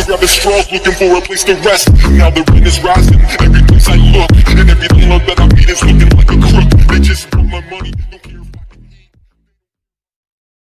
grabbing straws, looking for a place to rest. Now the rain is rising, every place I look, and every landlord that I meet is looking like a crook. They just want my money, don't care if I can eat.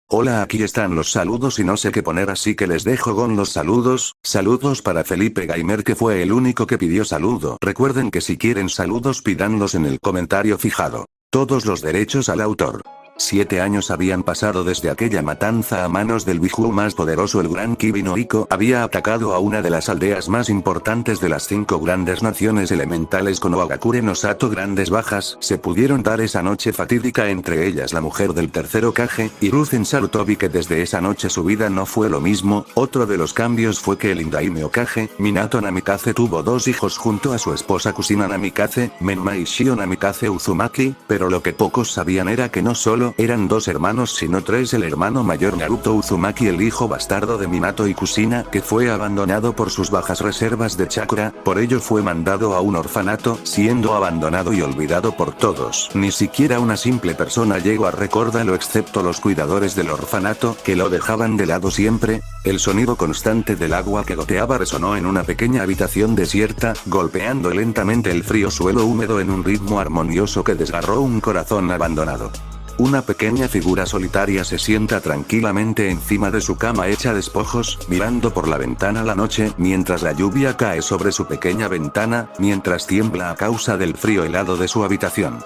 Hola, aquí están los saludos y no sé qué poner, así que les dejo con los saludos. Saludos para Felipe Gamer, que fue el único que pidió saludo. Recuerden que si quieren saludos pídanlos en el comentario fijado. Todos los derechos al autor. 7 años habían pasado desde aquella matanza a manos del Biju más poderoso. El gran Kibi no Iko había atacado a una de las aldeas más importantes de las 5 grandes naciones elementales con Konohagakure no Sato. Grandes bajas se pudieron dar esa noche fatídica, entre ellas la mujer del tercer Hokage, Hiruzen Sarutobi, que desde esa noche su vida no fue lo mismo. Otro de los cambios fue que el Indaime Hokage, Minato Namikaze, tuvo 2 hijos junto a su esposa Kusina Namikaze, Menma y Shio Namikaze Uzumaki, pero lo que pocos sabían era que no solo eran 2 hermanos sino 3. El hermano mayor Naruto Uzumaki, el hijo bastardo de Minato y Kusina, que fue abandonado por sus bajas reservas de chakra, por ello fue mandado a un orfanato, siendo abandonado y olvidado por todos. Ni siquiera una simple persona llegó a recordarlo excepto los cuidadores del orfanato, que lo dejaban de lado siempre. El sonido constante del agua que goteaba resonó en una pequeña habitación desierta, golpeando lentamente el frío suelo húmedo en un ritmo armonioso que desgarró un corazón abandonado. Una pequeña figura solitaria se sienta tranquilamente encima de su cama hecha de despojos, mirando por la ventana la noche, mientras la lluvia cae sobre su pequeña ventana, mientras tiembla a causa del frío helado de su habitación.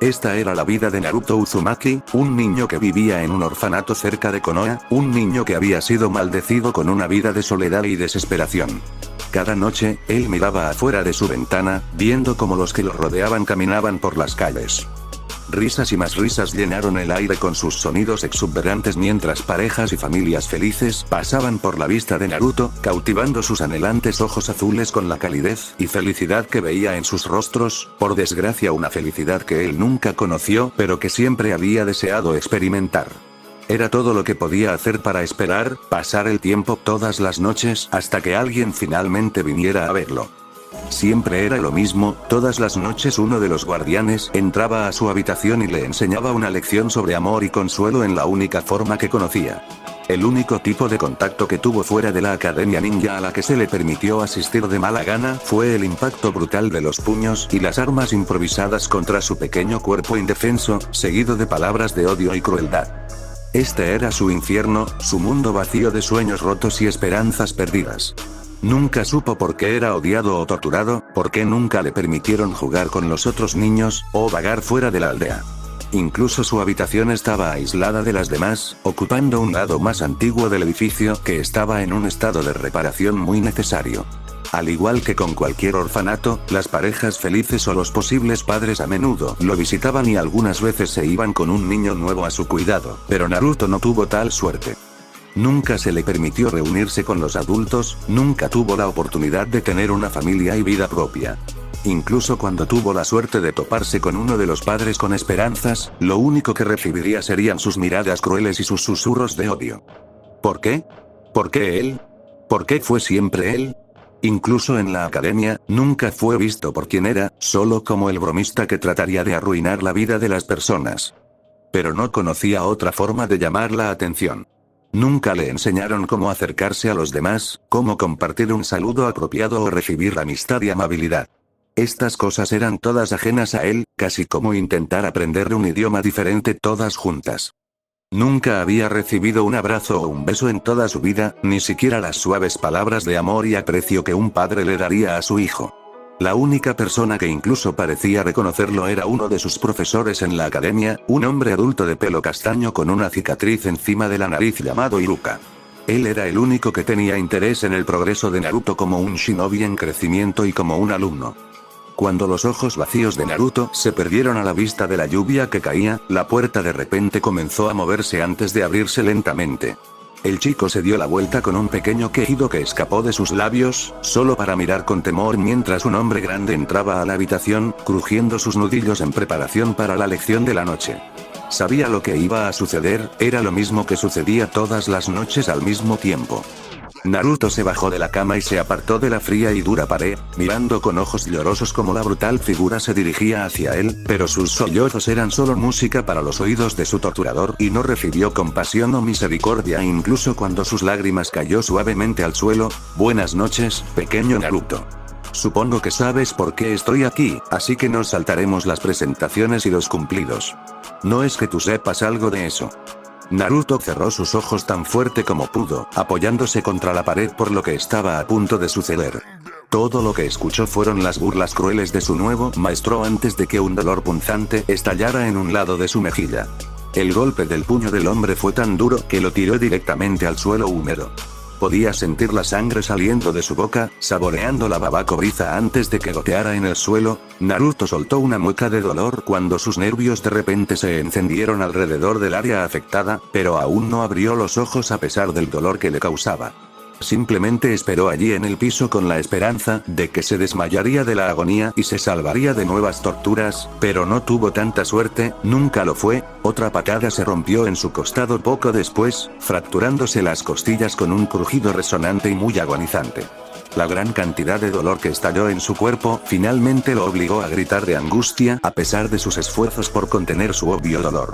Esta era la vida de Naruto Uzumaki, un niño que vivía en un orfanato cerca de Konoha, un niño que había sido maldecido con una vida de soledad y desesperación. Cada noche, él miraba afuera de su ventana, viendo cómo los que lo rodeaban caminaban por las calles. Risas y más risas llenaron el aire con sus sonidos exuberantes, mientras parejas y familias felices pasaban por la vista de Naruto, cautivando sus anhelantes ojos azules con la calidez y felicidad que veía en sus rostros. Por desgracia, una felicidad que él nunca conoció, pero que siempre había deseado experimentar. Era todo lo que podía hacer para esperar, pasar el tiempo todas las noches, hasta que alguien finalmente viniera a verlo. Siempre era lo mismo, todas las noches uno de los guardianes entraba a su habitación y le enseñaba una lección sobre amor y consuelo en la única forma que conocía. El único tipo de contacto que tuvo fuera de la academia ninja a la que se le permitió asistir de mala gana fue el impacto brutal de los puños y las armas improvisadas contra su pequeño cuerpo indefenso, seguido de palabras de odio y crueldad. Este era su infierno, su mundo vacío de sueños rotos y esperanzas perdidas. Nunca supo por qué era odiado o torturado, por qué nunca le permitieron jugar con los otros niños, o vagar fuera de la aldea. Incluso su habitación estaba aislada de las demás, ocupando un lado más antiguo del edificio que estaba en un estado de reparación muy necesario. Al igual que con cualquier orfanato, las parejas felices o los posibles padres a menudo lo visitaban y algunas veces se iban con un niño nuevo a su cuidado, pero Naruto no tuvo tal suerte. Nunca se le permitió reunirse con los adultos, nunca tuvo la oportunidad de tener una familia y vida propia. Incluso cuando tuvo la suerte de toparse con uno de los padres con esperanzas, lo único que recibiría serían sus miradas crueles y sus susurros de odio. ¿Por qué? ¿Por qué él? ¿Por qué fue siempre él? Incluso en la academia, nunca fue visto por quien era, solo como el bromista que trataría de arruinar la vida de las personas. Pero no conocía otra forma de llamar la atención. Nunca le enseñaron cómo acercarse a los demás, cómo compartir un saludo apropiado o recibir amistad y amabilidad. Estas cosas eran todas ajenas a él, casi como intentar aprender un idioma diferente todas juntas. Nunca había recibido un abrazo o un beso en toda su vida, ni siquiera las suaves palabras de amor y aprecio que un padre le daría a su hijo. La única persona que incluso parecía reconocerlo era uno de sus profesores en la academia, un hombre adulto de pelo castaño con una cicatriz encima de la nariz llamado Iruka. Él era el único que tenía interés en el progreso de Naruto como un shinobi en crecimiento y como un alumno. Cuando los ojos vacíos de Naruto se perdieron a la vista de la lluvia que caía, la puerta de repente comenzó a moverse antes de abrirse lentamente. El chico se dio la vuelta con un pequeño quejido que escapó de sus labios, solo para mirar con temor mientras un hombre grande entraba a la habitación, crujiendo sus nudillos en preparación para la lección de la noche. Sabía lo que iba a suceder, era lo mismo que sucedía todas las noches al mismo tiempo. Naruto se bajó de la cama y se apartó de la fría y dura pared, mirando con ojos llorosos como la brutal figura se dirigía hacia él, pero sus sollozos eran solo música para los oídos de su torturador y no recibió compasión o misericordia incluso cuando sus lágrimas cayó suavemente al suelo. Buenas noches, pequeño Naruto. Supongo que sabes por qué estoy aquí, así que nos saltaremos las presentaciones y los cumplidos. No es que tú sepas algo de eso. Naruto cerró sus ojos tan fuerte como pudo, apoyándose contra la pared por lo que estaba a punto de suceder. Todo lo que escuchó fueron las burlas crueles de su nuevo maestro antes de que un dolor punzante estallara en un lado de su mejilla. El golpe del puño del hombre fue tan duro que lo tiró directamente al suelo húmedo. Podía sentir la sangre saliendo de su boca, saboreando la baba cobriza antes de que goteara en el suelo. Naruto soltó una mueca de dolor cuando sus nervios de repente se encendieron alrededor del área afectada, pero aún no abrió los ojos a pesar del dolor que le causaba. Simplemente esperó allí en el piso con la esperanza de que se desmayaría de la agonía y se salvaría de nuevas torturas, pero no tuvo tanta suerte, nunca lo fue. Otra patada se rompió en su costado poco después, fracturándose las costillas con un crujido resonante y muy agonizante. La gran cantidad de dolor que estalló en su cuerpo finalmente lo obligó a gritar de angustia a pesar de sus esfuerzos por contener su obvio dolor.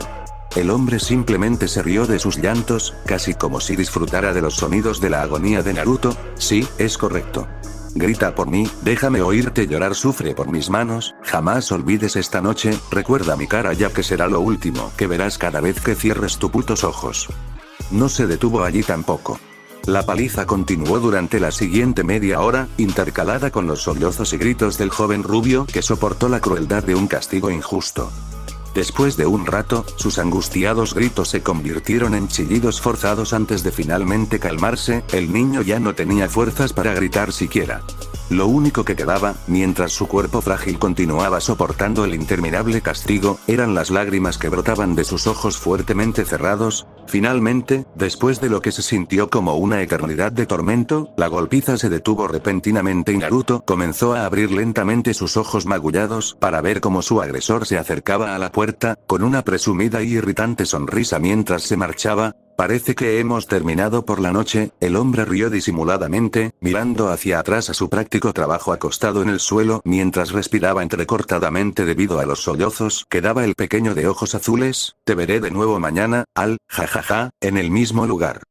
El hombre simplemente se rió de sus llantos, casi como si disfrutara de los sonidos de la agonía de Naruto. Sí, es correcto. Grita por mí, déjame oírte llorar, sufre por mis manos, jamás olvides esta noche, recuerda mi cara ya que será lo último que verás cada vez que cierres tus putos ojos. No se detuvo allí tampoco. La paliza continuó durante la siguiente media hora, intercalada con los sollozos y gritos del joven rubio que soportó la crueldad de un castigo injusto. Después de un rato, sus angustiados gritos se convirtieron en chillidos forzados antes de finalmente calmarse. El niño ya no tenía fuerzas para gritar siquiera. Lo único que quedaba, mientras su cuerpo frágil continuaba soportando el interminable castigo, eran las lágrimas que brotaban de sus ojos fuertemente cerrados. Finalmente, después de lo que se sintió como una eternidad de tormento, la golpiza se detuvo repentinamente y Naruto comenzó a abrir lentamente sus ojos magullados para ver cómo su agresor se acercaba a la puerta, con una presumida y irritante sonrisa mientras se marchaba. Parece que hemos terminado por la noche. El hombre rió disimuladamente, mirando hacia atrás a su práctico trabajo acostado en el suelo mientras respiraba entrecortadamente debido a los sollozos que daba el pequeño de ojos azules. Te veré de nuevo mañana, jajaja, en el mismo lugar.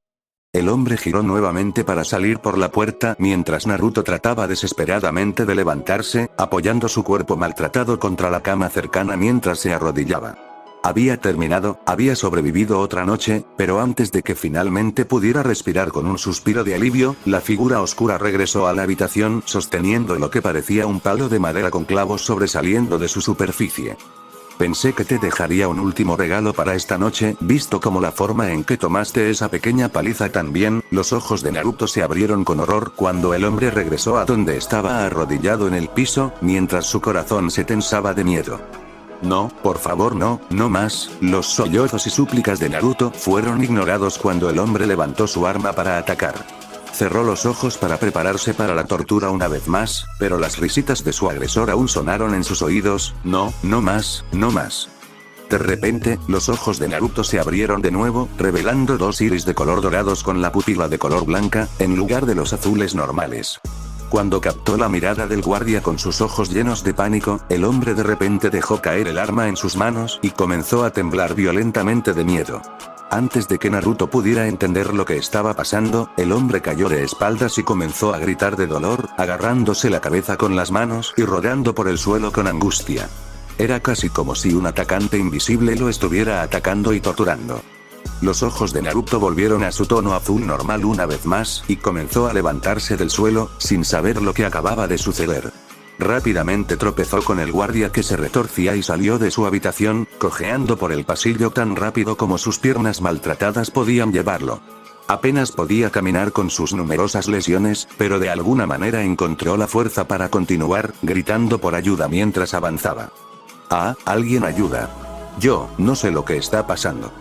El hombre giró nuevamente para salir por la puerta mientras Naruto trataba desesperadamente de levantarse, apoyando su cuerpo maltratado contra la cama cercana mientras se arrodillaba. Había terminado, había sobrevivido otra noche, pero antes de que finalmente pudiera respirar con un suspiro de alivio, la figura oscura regresó a la habitación sosteniendo lo que parecía un palo de madera con clavos sobresaliendo de su superficie. Pensé que te dejaría un último regalo para esta noche, visto como la forma en que tomaste esa pequeña paliza también. Los ojos de Naruto se abrieron con horror cuando el hombre regresó a donde estaba arrodillado en el piso, mientras su corazón se tensaba de miedo. No, por favor no, no más. Los sollozos y súplicas de Naruto fueron ignorados cuando el hombre levantó su arma para atacar. Cerró los ojos para prepararse para la tortura una vez más, pero las risitas de su agresor aún sonaron en sus oídos. No, no más, no más. De repente, los ojos de Naruto se abrieron de nuevo, revelando dos iris de color dorados con la pupila de color blanca, en lugar de los azules normales. Cuando captó la mirada del guardia con sus ojos llenos de pánico, el hombre de repente dejó caer el arma en sus manos y comenzó a temblar violentamente de miedo. Antes de que Naruto pudiera entender lo que estaba pasando, el hombre cayó de espaldas y comenzó a gritar de dolor, agarrándose la cabeza con las manos y rodando por el suelo con angustia. Era casi como si un atacante invisible lo estuviera atacando y torturando. Los ojos de Naruto volvieron a su tono azul normal una vez más, y comenzó a levantarse del suelo, sin saber lo que acababa de suceder. Rápidamente tropezó con el guardia que se retorcía y salió de su habitación, cojeando por el pasillo tan rápido como sus piernas maltratadas podían llevarlo. Apenas podía caminar con sus numerosas lesiones, pero de alguna manera encontró la fuerza para continuar, gritando por ayuda mientras avanzaba. Alguien ayuda. Yo, no sé lo que está pasando.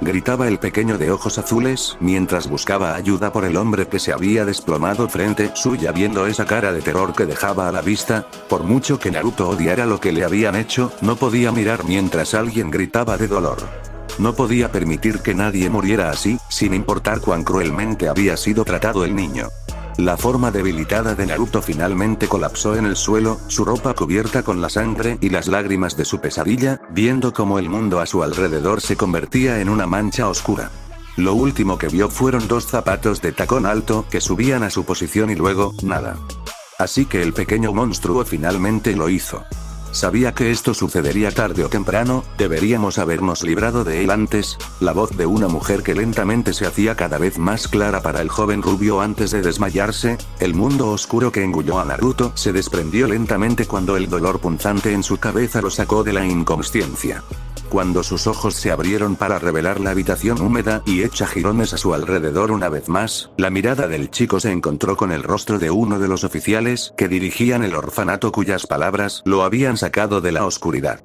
Gritaba el pequeño de ojos azules, mientras buscaba ayuda por el hombre que se había desplomado frente suya viendo esa cara de terror que dejaba a la vista. Por mucho que Naruto odiara lo que le habían hecho, no podía mirar mientras alguien gritaba de dolor. No podía permitir que nadie muriera así, sin importar cuán cruelmente había sido tratado el niño. La forma debilitada de Naruto finalmente colapsó en el suelo, su ropa cubierta con la sangre y las lágrimas de su pesadilla, viendo cómo el mundo a su alrededor se convertía en una mancha oscura. Lo último que vio fueron 2 zapatos de tacón alto que subían a su posición y luego, nada. Así que el pequeño monstruo finalmente lo hizo. Sabía que esto sucedería tarde o temprano, deberíamos habernos librado de él antes. La voz de una mujer que lentamente se hacía cada vez más clara para el joven rubio antes de desmayarse. El mundo oscuro que engulló a Naruto se desprendió lentamente cuando el dolor punzante en su cabeza lo sacó de la inconsciencia. Cuando sus ojos se abrieron para revelar la habitación húmeda y hecha jirones a su alrededor una vez más, la mirada del chico se encontró con el rostro de uno de los oficiales que dirigían el orfanato cuyas palabras lo habían sacado de la oscuridad.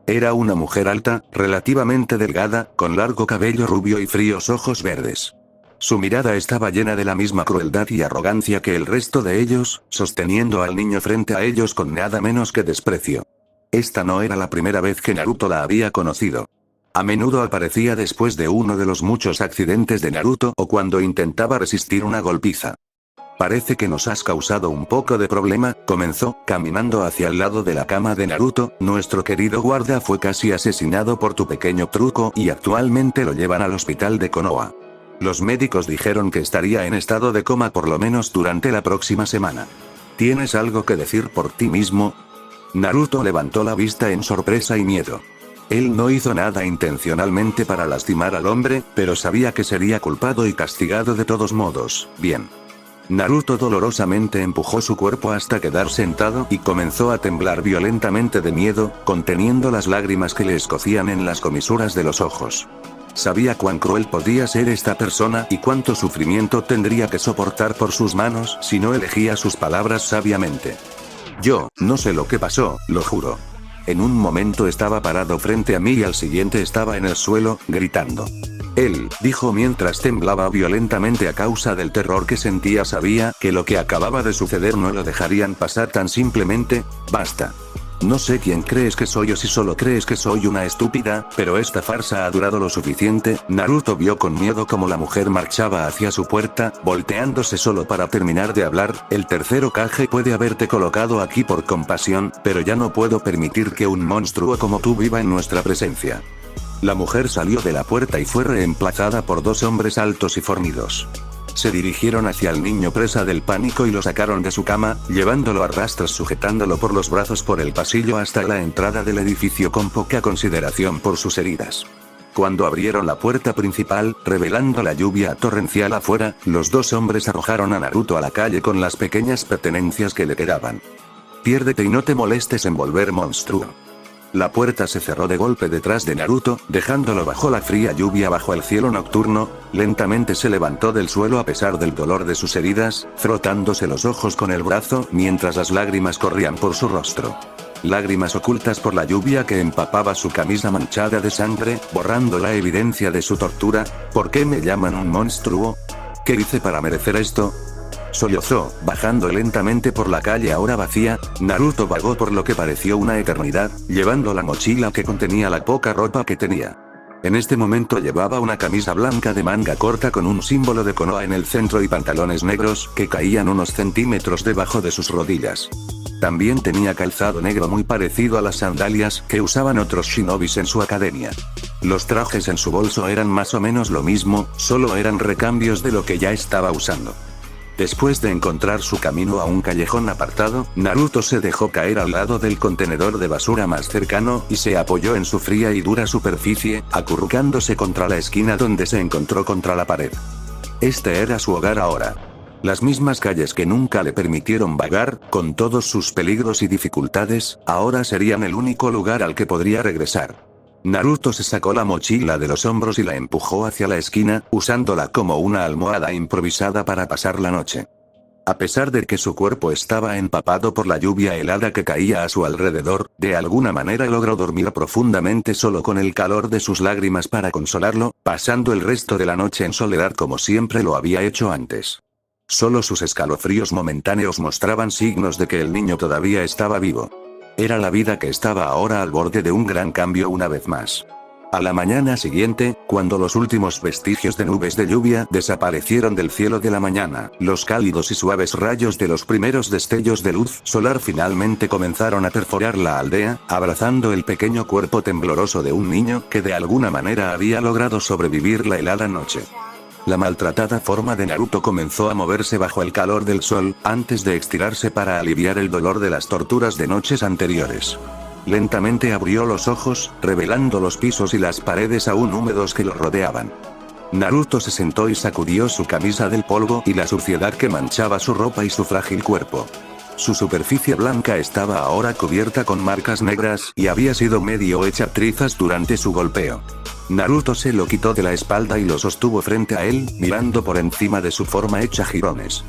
Era una mujer alta, relativamente delgada, con largo cabello rubio y fríos ojos verdes. Su mirada estaba llena de la misma crueldad y arrogancia que el resto de ellos, sosteniendo al niño frente a ellos con nada menos que desprecio. Esta no era la primera vez que Naruto la había conocido. A menudo aparecía después de uno de los muchos accidentes de Naruto o cuando intentaba resistir una golpiza. Parece que nos has causado un poco de problema, comenzó, caminando hacia el lado de la cama de Naruto. Nuestro querido guarda fue casi asesinado por tu pequeño truco y actualmente lo llevan al hospital de Konoha. Los médicos dijeron que estaría en estado de coma por lo menos durante la próxima semana. ¿Tienes algo que decir por ti mismo? Naruto levantó la vista en sorpresa y miedo. Él no hizo nada intencionalmente para lastimar al hombre, pero sabía que sería culpado y castigado de todos modos. Bien. Naruto dolorosamente empujó su cuerpo hasta quedar sentado y comenzó a temblar violentamente de miedo, conteniendo las lágrimas que le escocían en las comisuras de los ojos. Sabía cuán cruel podía ser esta persona y cuánto sufrimiento tendría que soportar por sus manos si no elegía sus palabras sabiamente. Yo, no sé lo que pasó, lo juro. En un momento estaba parado frente a mí y al siguiente estaba en el suelo, gritando. Él, dijo mientras temblaba violentamente a causa del terror que sentía. Sabía que lo que acababa de suceder no lo dejarían pasar tan simplemente. Basta. No sé quién crees que soy o si solo crees que soy una estúpida, pero esta farsa ha durado lo suficiente. Naruto vio con miedo cómo la mujer marchaba hacia su puerta, volteándose solo para terminar de hablar. El tercer Hokage puede haberte colocado aquí por compasión, pero ya no puedo permitir que un monstruo como tú viva en nuestra presencia. La mujer salió de la puerta y fue reemplazada por 2 hombres altos y fornidos. Se dirigieron hacia el niño presa del pánico y lo sacaron de su cama, llevándolo a rastras sujetándolo por los brazos por el pasillo hasta la entrada del edificio con poca consideración por sus heridas. Cuando abrieron la puerta principal, revelando la lluvia torrencial afuera, los 2 hombres arrojaron a Naruto a la calle con las pequeñas pertenencias que le quedaban. Piérdete y no te molestes en volver monstruo. La puerta se cerró de golpe detrás de Naruto, dejándolo bajo la fría lluvia bajo el cielo nocturno. Lentamente se levantó del suelo a pesar del dolor de sus heridas, frotándose los ojos con el brazo mientras las lágrimas corrían por su rostro. Lágrimas ocultas por la lluvia que empapaba su camisa manchada de sangre, borrando la evidencia de su tortura. ¿Por qué me llaman un monstruo? ¿Qué hice para merecer esto? Sollozó, bajando lentamente por la calle ahora vacía. Naruto vagó por lo que pareció una eternidad, llevando la mochila que contenía la poca ropa que tenía. En este momento llevaba una camisa blanca de manga corta con un símbolo de Konoha en el centro y pantalones negros que caían unos centímetros debajo de sus rodillas. También tenía calzado negro muy parecido a las sandalias que usaban otros shinobis en su academia. Los trajes en su bolso eran más o menos lo mismo, solo eran recambios de lo que ya estaba usando. Después de encontrar su camino a un callejón apartado, Naruto se dejó caer al lado del contenedor de basura más cercano y se apoyó en su fría y dura superficie, acurrucándose contra la esquina donde se encontró contra la pared. Este era su hogar ahora. Las mismas calles que nunca le permitieron vagar, con todos sus peligros y dificultades, ahora serían el único lugar al que podría regresar. Naruto se sacó la mochila de los hombros y la empujó hacia la esquina, usándola como una almohada improvisada para pasar la noche. A pesar de que su cuerpo estaba empapado por la lluvia helada que caía a su alrededor, de alguna manera logró dormir profundamente solo con el calor de sus lágrimas para consolarlo, pasando el resto de la noche en soledad como siempre lo había hecho antes. Solo sus escalofríos momentáneos mostraban signos de que el niño todavía estaba vivo. Era la vida que estaba ahora al borde de un gran cambio una vez más. A la mañana siguiente, cuando los últimos vestigios de nubes de lluvia desaparecieron del cielo de la mañana, los cálidos y suaves rayos de los primeros destellos de luz solar finalmente comenzaron a perforar la aldea, abrazando el pequeño cuerpo tembloroso de un niño que de alguna manera había logrado sobrevivir la helada noche. La maltratada forma de Naruto comenzó a moverse bajo el calor del sol, antes de estirarse para aliviar el dolor de las torturas de noches anteriores. Lentamente abrió los ojos, revelando los pisos y las paredes aún húmedos que lo rodeaban. Naruto se sentó y sacudió su camisa del polvo y la suciedad que manchaba su ropa y su frágil cuerpo. Su superficie blanca estaba ahora cubierta con marcas negras y había sido medio hecha trizas durante su golpeo. Naruto se lo quitó de la espalda y lo sostuvo frente a él, mirando por encima de su forma hecha jirones.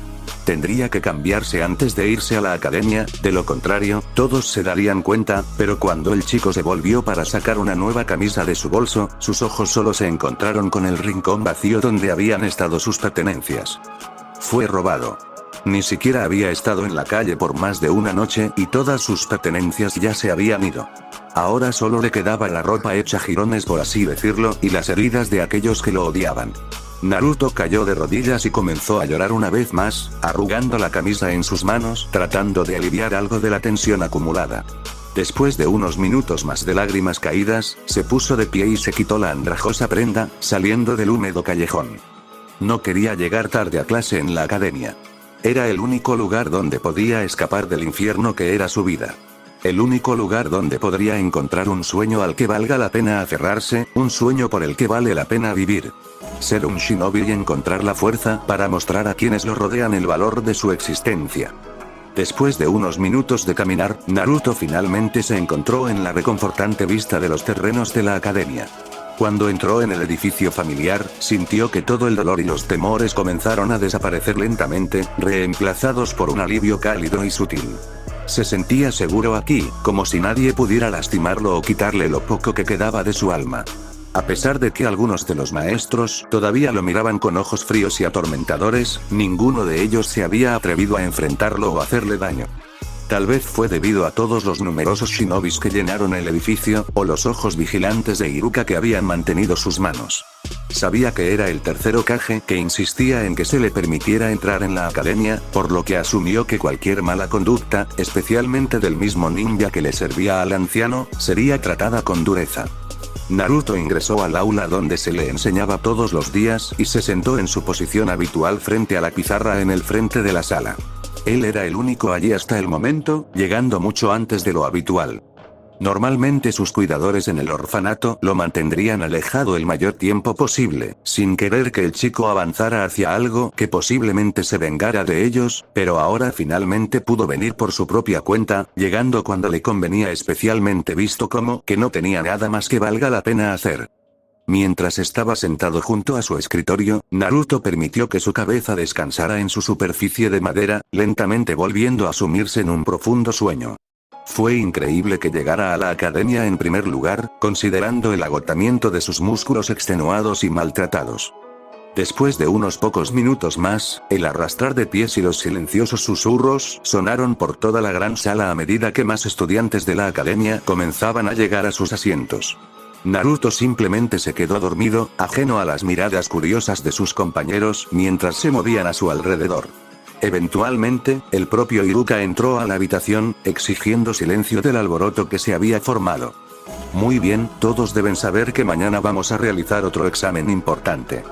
Tendría que cambiarse antes de irse a la academia, de lo contrario, todos se darían cuenta, pero cuando el chico se volvió para sacar una nueva camisa de su bolso, sus ojos solo se encontraron con el rincón vacío donde habían estado sus pertenencias. Fue robado. Ni siquiera había estado en la calle por más de una noche y todas sus pertenencias ya se habían ido. Ahora solo le quedaba la ropa hecha jirones por así decirlo, y las heridas de aquellos que lo odiaban. Naruto cayó de rodillas y comenzó a llorar una vez más, arrugando la camisa en sus manos, tratando de aliviar algo de la tensión acumulada. Después de unos minutos más de lágrimas caídas, se puso de pie y se quitó la andrajosa prenda, saliendo del húmedo callejón. No quería llegar tarde a clase en la academia. Era el único lugar donde podía escapar del infierno que era su vida. El único lugar donde podría encontrar un sueño al que valga la pena aferrarse, un sueño por el que vale la pena vivir. Ser un shinobi y encontrar la fuerza para mostrar a quienes lo rodean el valor de su existencia. Después de unos minutos de caminar, Naruto finalmente se encontró en la reconfortante vista de los terrenos de la academia. Cuando entró en el edificio familiar, sintió que todo el dolor y los temores comenzaron a desaparecer lentamente, reemplazados por un alivio cálido y sutil. Se sentía seguro aquí, como si nadie pudiera lastimarlo o quitarle lo poco que quedaba de su alma. A pesar de que algunos de los maestros todavía lo miraban con ojos fríos y atormentadores, ninguno de ellos se había atrevido a enfrentarlo o hacerle daño. Tal vez fue debido a todos los numerosos shinobis que llenaron el edificio, o los ojos vigilantes de Iruka que habían mantenido sus manos. Sabía que era el tercer Hokage que insistía en que se le permitiera entrar en la academia, por lo que asumió que cualquier mala conducta, especialmente del mismo ninja que le servía al anciano, sería tratada con dureza. Naruto ingresó al aula donde se le enseñaba todos los días y se sentó en su posición habitual frente a la pizarra en el frente de la sala. Él era el único allí hasta el momento, llegando mucho antes de lo habitual. Normalmente sus cuidadores en el orfanato lo mantendrían alejado el mayor tiempo posible, sin querer que el chico avanzara hacia algo que posiblemente se vengara de ellos, pero ahora finalmente pudo venir por su propia cuenta, llegando cuando le convenía, especialmente visto como que no tenía nada más que valga la pena hacer. Mientras estaba sentado junto a su escritorio, Naruto permitió que su cabeza descansara en su superficie de madera, lentamente volviendo a sumirse en un profundo sueño. Fue increíble que llegara a la academia en primer lugar, considerando el agotamiento de sus músculos extenuados y maltratados. Después de unos pocos minutos más, el arrastrar de pies y los silenciosos susurros sonaron por toda la gran sala a medida que más estudiantes de la academia comenzaban a llegar a sus asientos. Naruto simplemente se quedó dormido, ajeno a las miradas curiosas de sus compañeros mientras se movían a su alrededor. Eventualmente, el propio Iruka entró a la habitación, exigiendo silencio del alboroto que se había formado. Muy bien, todos deben saber que mañana vamos a realizar otro examen importante.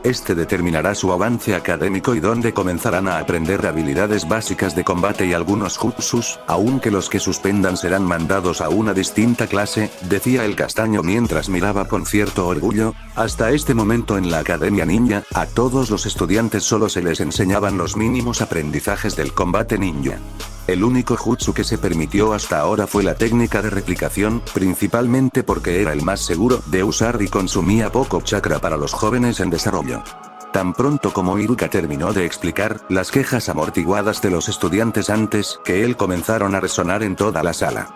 Este determinará su avance académico y donde comenzarán a aprender habilidades básicas de combate y algunos jutsus, aunque los que suspendan serán mandados a una distinta clase, decía el castaño mientras miraba con cierto orgullo. Hasta este momento en la Academia Ninja, a todos los estudiantes solo se les enseñaban los mínimos aprendizajes del combate ninja. El único jutsu que se permitió hasta ahora fue la técnica de replicación, principalmente porque era el más seguro de usar y consumía poco chakra para los jóvenes en desarrollo. Tan pronto como Iruka terminó de explicar, las quejas amortiguadas de los estudiantes antes que él comenzaron a resonar en toda la sala.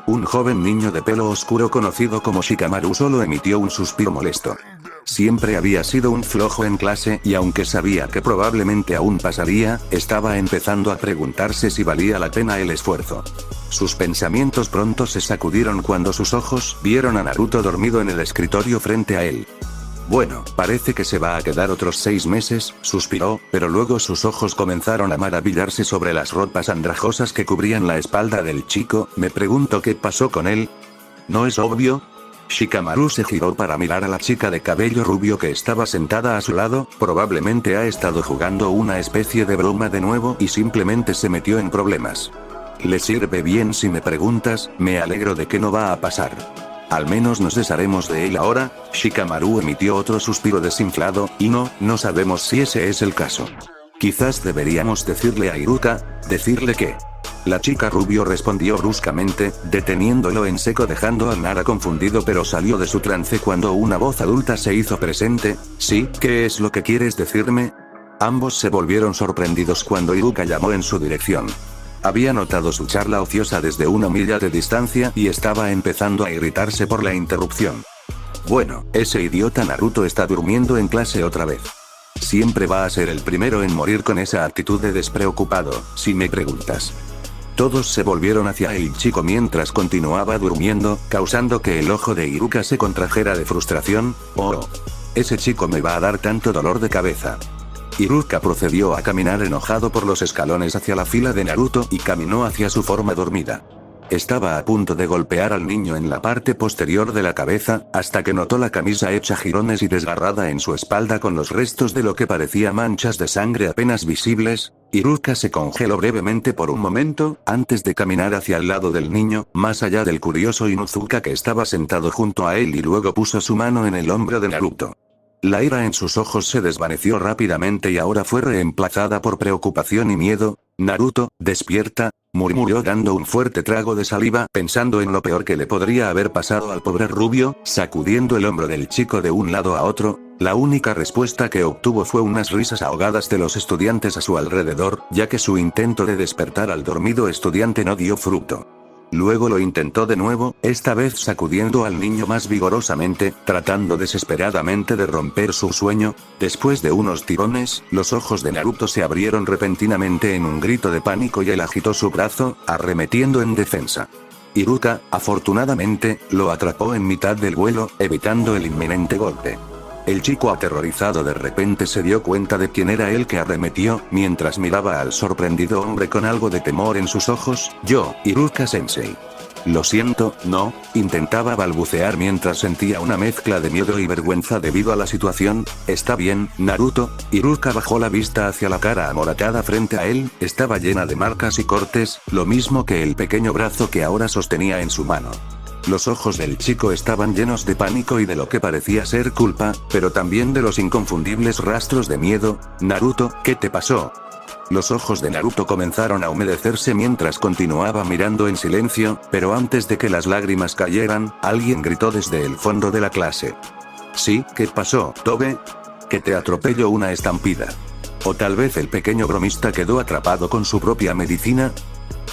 Un joven niño de pelo oscuro conocido como Shikamaru solo emitió un suspiro molesto. Siempre había sido un flojo en clase y aunque sabía que probablemente aún pasaría, estaba empezando a preguntarse si valía la pena el esfuerzo. Sus pensamientos pronto se sacudieron cuando sus ojos vieron a Naruto dormido en el escritorio frente a él. Bueno, parece que se va a quedar otros 6 meses, suspiró, pero luego sus ojos comenzaron a maravillarse sobre las ropas andrajosas que cubrían la espalda del chico. Me pregunto qué pasó con él. ¿No es obvio? Shikamaru se giró para mirar a la chica de cabello rubio que estaba sentada a su lado. Probablemente ha estado jugando una especie de broma de nuevo y simplemente se metió en problemas. Le sirve bien si me preguntas, me alegro de que no va a pasar. Al menos nos desharemos de él ahora. Shikamaru emitió otro suspiro desinflado, y no sabemos si ese es el caso. Quizás deberíamos decirle a Iruka, ¿decirle qué? La chica rubio respondió bruscamente, deteniéndolo en seco dejando a Nara confundido, pero salió de su trance cuando una voz adulta se hizo presente. ¿Sí? ¿Qué es lo que quieres decirme? Ambos se volvieron sorprendidos cuando Iruka llamó en su dirección. Había notado su charla ociosa desde una milla de distancia y estaba empezando a irritarse por la interrupción. Bueno, ese idiota Naruto está durmiendo en clase otra vez. Siempre va a ser el primero en morir con esa actitud de despreocupado, si me preguntas. Todos se volvieron hacia el chico mientras continuaba durmiendo, causando que el ojo de Iruka se contrajera de frustración. Oh, ese chico me va a dar tanto dolor de cabeza. Iruka procedió a caminar enojado por los escalones hacia la fila de Naruto y caminó hacia su forma dormida. Estaba a punto de golpear al niño en la parte posterior de la cabeza, hasta que notó la camisa hecha jirones y desgarrada en su espalda con los restos de lo que parecía manchas de sangre apenas visibles. Iruka se congeló brevemente por un momento, antes de caminar hacia el lado del niño, más allá del curioso Inuzuka que estaba sentado junto a él, y luego puso su mano en el hombro de Naruto. La ira en sus ojos se desvaneció rápidamente y ahora fue reemplazada por preocupación y miedo. Naruto, despierta, murmuró dando un fuerte trago de saliva, pensando en lo peor que le podría haber pasado al pobre rubio, sacudiendo el hombro del chico de un lado a otro. La única respuesta que obtuvo fue unas risas ahogadas de los estudiantes a su alrededor, ya que su intento de despertar al dormido estudiante no dio fruto. Luego lo intentó de nuevo, esta vez sacudiendo al niño más vigorosamente, tratando desesperadamente de romper su sueño. Después de unos tirones, los ojos de Naruto se abrieron repentinamente en un grito de pánico y él agitó su brazo, arremetiendo en defensa. Iruka, afortunadamente, lo atrapó en mitad del vuelo, evitando el inminente golpe. El chico aterrorizado de repente se dio cuenta de quién era el que arremetió, mientras miraba al sorprendido hombre con algo de temor en sus ojos. Yo, Iruka-sensei. Lo siento, no, intentaba balbucear mientras sentía una mezcla de miedo y vergüenza debido a la situación. Está bien, Naruto. Iruka bajó la vista hacia la cara amoratada frente a él, estaba llena de marcas y cortes, lo mismo que el pequeño brazo que ahora sostenía en su mano. Los ojos del chico estaban llenos de pánico y de lo que parecía ser culpa, pero también de los inconfundibles rastros de miedo. Naruto, ¿qué te pasó? Los ojos de Naruto comenzaron a humedecerse mientras continuaba mirando en silencio, pero antes de que las lágrimas cayeran, alguien gritó desde el fondo de la clase. ¿Sí? ¿Qué pasó, Tobe? Que te atropelló una estampida. O tal vez el pequeño bromista quedó atrapado con su propia medicina.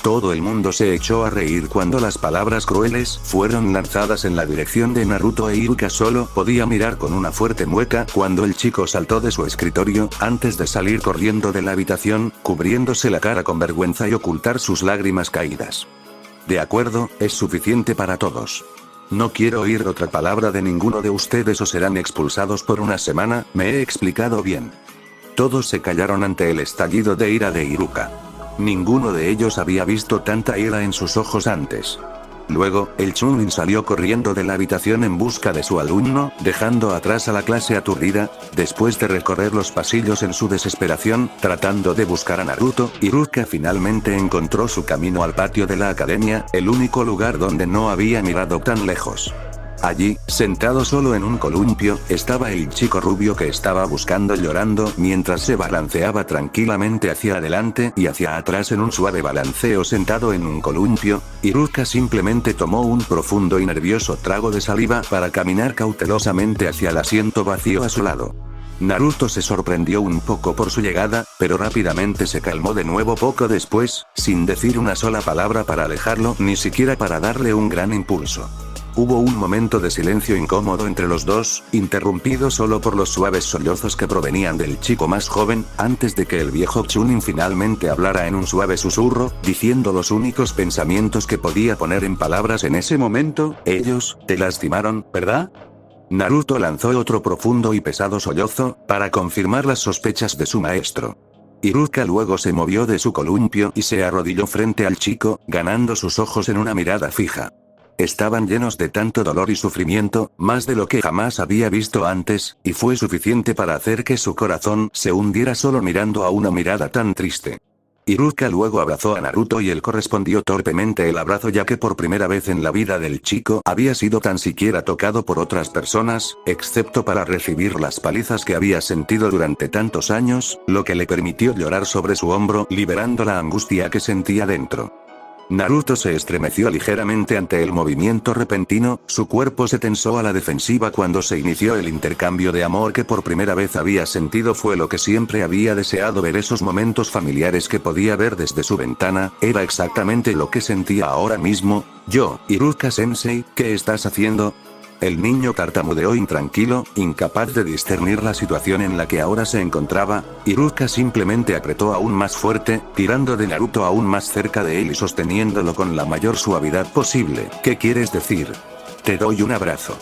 Todo el mundo se echó a reír cuando las palabras crueles fueron lanzadas en la dirección de Naruto, e Iruka solo podía mirar con una fuerte mueca cuando el chico saltó de su escritorio, antes de salir corriendo de la habitación, cubriéndose la cara con vergüenza y ocultar sus lágrimas caídas. De acuerdo, es suficiente para todos. No quiero oír otra palabra de ninguno de ustedes o serán expulsados por una semana. ¿Me he explicado bien? Todos se callaron ante el estallido de ira de Iruka. Ninguno de ellos había visto tanta ira en sus ojos antes. Luego, el Chunin salió corriendo de la habitación en busca de su alumno, dejando atrás a la clase aturdida. Después de recorrer los pasillos en su desesperación, tratando de buscar a Naruto, Iruka finalmente encontró su camino al patio de la academia, el único lugar donde no había mirado tan lejos. Allí, sentado solo en un columpio, estaba el chico rubio que estaba buscando llorando mientras se balanceaba tranquilamente hacia adelante y hacia atrás en un suave balanceo sentado en un columpio. Iruka simplemente tomó un profundo y nervioso trago de saliva para caminar cautelosamente hacia el asiento vacío a su lado. Naruto se sorprendió un poco por su llegada, pero rápidamente se calmó de nuevo poco después, sin decir una sola palabra para alejarlo, ni siquiera para darle un gran impulso. Hubo un momento de silencio incómodo entre los dos, interrumpido solo por los suaves sollozos que provenían del chico más joven, antes de que el viejo Chunin finalmente hablara en un suave susurro, diciendo los únicos pensamientos que podía poner en palabras en ese momento: ellos, te lastimaron, ¿verdad? Naruto lanzó otro profundo y pesado sollozo, para confirmar las sospechas de su maestro. Iruka luego se movió de su columpio y se arrodilló frente al chico, ganando sus ojos en una mirada fija. Estaban llenos de tanto dolor y sufrimiento, más de lo que jamás había visto antes, y fue suficiente para hacer que su corazón se hundiera solo mirando a una mirada tan triste. Iruka luego abrazó a Naruto y él correspondió torpemente el abrazo, ya que por primera vez en la vida del chico había sido tan siquiera tocado por otras personas, excepto para recibir las palizas que había sentido durante tantos años, lo que le permitió llorar sobre su hombro, liberando la angustia que sentía dentro. Naruto se estremeció ligeramente ante el movimiento repentino, su cuerpo se tensó a la defensiva cuando se inició el intercambio de amor que por primera vez había sentido. Fue lo que siempre había deseado ver, esos momentos familiares que podía ver desde su ventana, era exactamente lo que sentía ahora mismo. Iruka-sensei, ¿qué estás haciendo? El niño tartamudeó intranquilo, incapaz de discernir la situación en la que ahora se encontraba. Iruka simplemente apretó aún más fuerte, tirando de Naruto aún más cerca de él y sosteniéndolo con la mayor suavidad posible. ¿Qué quieres decir? Te doy un abrazo.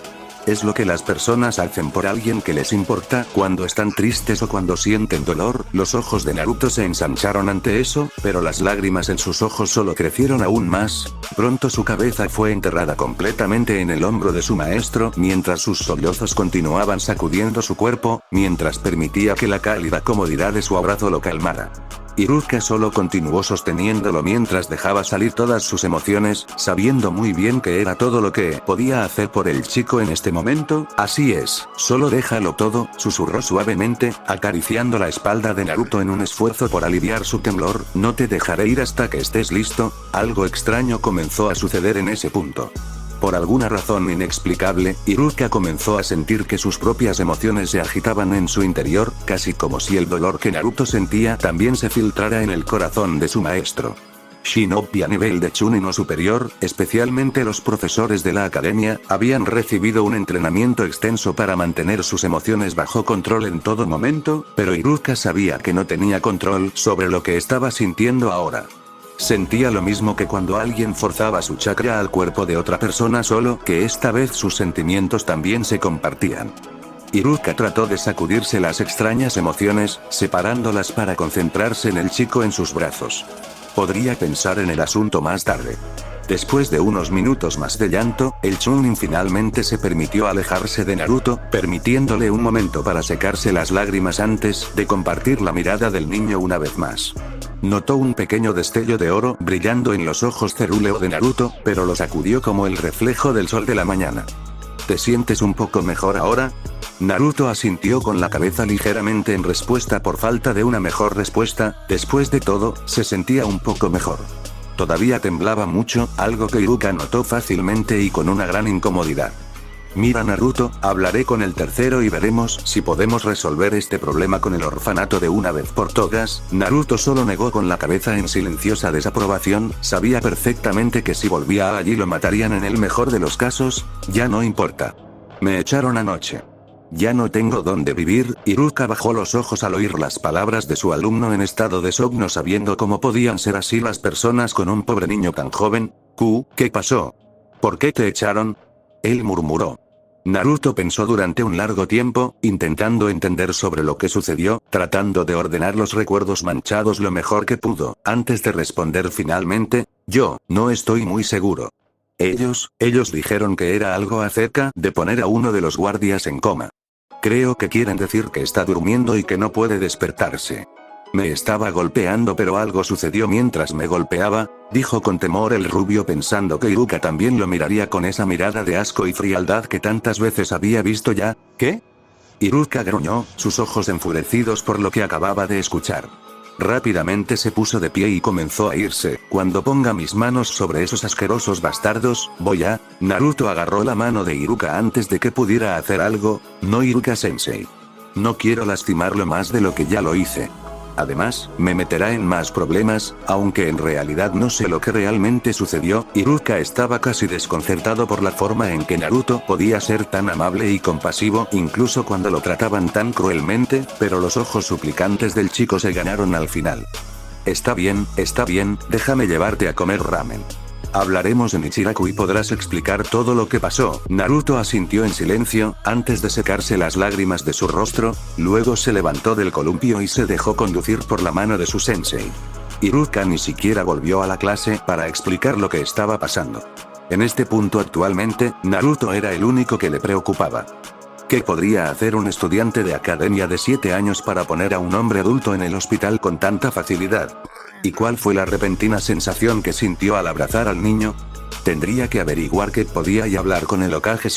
Es lo que las personas hacen por alguien que les importa, cuando están tristes o cuando sienten dolor. Los ojos de Naruto se ensancharon ante eso, pero las lágrimas en sus ojos solo crecieron aún más. Pronto su cabeza fue enterrada completamente en el hombro de su maestro, mientras sus sollozos continuaban sacudiendo su cuerpo, mientras permitía que la cálida comodidad de su abrazo lo calmara. Iruka solo continuó sosteniéndolo mientras dejaba salir todas sus emociones, sabiendo muy bien que era todo lo que podía hacer por el chico en este momento. Así es, solo déjalo todo, susurró suavemente, acariciando la espalda de Naruto en un esfuerzo por aliviar su temblor. No te dejaré ir hasta que estés listo. Algo extraño comenzó a suceder en ese punto. Por alguna razón inexplicable, Iruka comenzó a sentir que sus propias emociones se agitaban en su interior, casi como si el dolor que Naruto sentía también se filtrara en el corazón de su maestro. Shinobi a nivel de Chunin o superior, especialmente los profesores de la academia, habían recibido un entrenamiento extenso para mantener sus emociones bajo control en todo momento, pero Iruka sabía que no tenía control sobre lo que estaba sintiendo ahora. Sentía lo mismo que cuando alguien forzaba su chakra al cuerpo de otra persona, solo que esta vez sus sentimientos también se compartían. Iruka trató de sacudirse las extrañas emociones, separándolas para concentrarse en el chico en sus brazos. Podría pensar en el asunto más tarde. Después de unos minutos más de llanto, el Chunin finalmente se permitió alejarse de Naruto, permitiéndole un momento para secarse las lágrimas antes de compartir la mirada del niño una vez más. Notó un pequeño destello de oro brillando en los ojos cerúleo de Naruto, pero lo sacudió como el reflejo del sol de la mañana. ¿Te sientes un poco mejor ahora? Naruto asintió con la cabeza ligeramente en respuesta por falta de una mejor respuesta. Después de todo, se sentía un poco mejor. Todavía temblaba mucho, algo que Iruka notó fácilmente y con una gran incomodidad. Mira Naruto, hablaré con el tercero y veremos si podemos resolver este problema con el orfanato de una vez por todas. Naruto solo negó con la cabeza en silenciosa desaprobación, sabía perfectamente que si volvía allí lo matarían en el mejor de los casos. Ya no importa. Me echaron anoche. Ya no tengo dónde vivir. Iruka bajó los ojos al oír las palabras de su alumno en estado de shock, no sabiendo cómo podían ser así las personas con un pobre niño tan joven. ¿Qué pasó? ¿Por qué te echaron? Él murmuró. Naruto pensó durante un largo tiempo, intentando entender sobre lo que sucedió, tratando de ordenar los recuerdos manchados lo mejor que pudo, antes de responder finalmente: yo, no estoy muy seguro. Ellos dijeron que era algo acerca de poner a uno de los guardias en coma. Creo que quieren decir que está durmiendo y que no puede despertarse. Me estaba golpeando, pero algo sucedió mientras me golpeaba, dijo con temor el rubio, pensando que Iruka también lo miraría con esa mirada de asco y frialdad que tantas veces había visto ya. ¿Qué? Iruka gruñó, sus ojos enfurecidos por lo que acababa de escuchar. Rápidamente se puso de pie y comenzó a irse. Cuando ponga mis manos sobre esos asquerosos bastardos, voy a... Naruto agarró la mano de Iruka antes de que pudiera hacer algo. No, Iruka-sensei. No quiero lastimarlo más de lo que ya lo hice. Además, me meterá en más problemas, aunque en realidad no sé lo que realmente sucedió. Iruka estaba casi desconcertado por la forma en que Naruto podía ser tan amable y compasivo incluso cuando lo trataban tan cruelmente, pero los ojos suplicantes del chico se ganaron al final. Está bien, déjame llevarte a comer ramen. Hablaremos en Ichiraku y podrás explicar todo lo que pasó. Naruto asintió en silencio, antes de secarse las lágrimas de su rostro, luego se levantó del columpio y se dejó conducir por la mano de su sensei. Iruka ni siquiera volvió a la clase para explicar lo que estaba pasando. En este punto actualmente, Naruto era el único que le preocupaba. ¿Qué podría hacer un estudiante de academia de 7 años para poner a un hombre adulto en el hospital con tanta facilidad? ¿Y cuál fue la repentina sensación que sintió al abrazar al niño? Tendría que averiguar qué podía y hablar con el Hokage